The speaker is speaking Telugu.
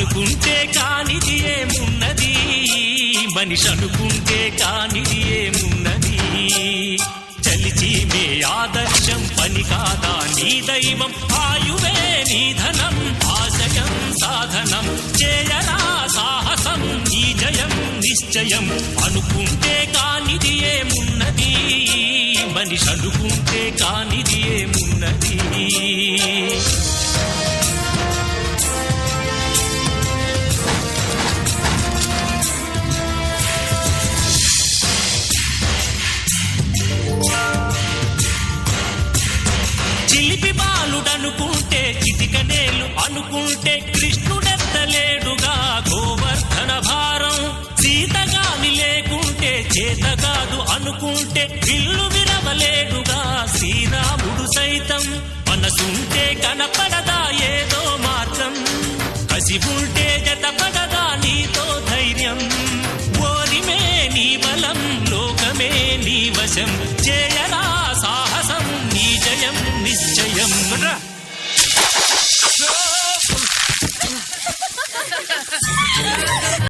అనుకుంటే కానిది ఏమున్నది, మనిషి అనుకుంటే కానిది ఏమున్నది. చలిచి మే ఆదర్శం పని కాదా నీ దైవం, ఆయువే నీ ధనం ఆశయం సాధనం. చేయరా సాహసం ఈ జయం నిశ్చయం, అనుకుంటే కానిది ఏమున్నది, మనిషి అనుకుంటే కానిది ఏమున్నది. చిలిపి బాలుడనుకుంటే చిటికనేలు అనుకుంటే కృష్ణుడెత్తలేడుగా గోవర్ధన భారం. సీతగాని లేకుంటే చేత కాదు అనుకుంటే విల్లు విరవలేడుగా శ్రీరాముడు సైతం. మనసుంటే కనపడదా ఏదో మార్గం, కసి ఉంటే జతపడదా నీతో ధైర్యం. ఓరిమే నీ బలం లోకమే నీ వశం, చేయరా సాహసం నీ జయం నిశ్చయం.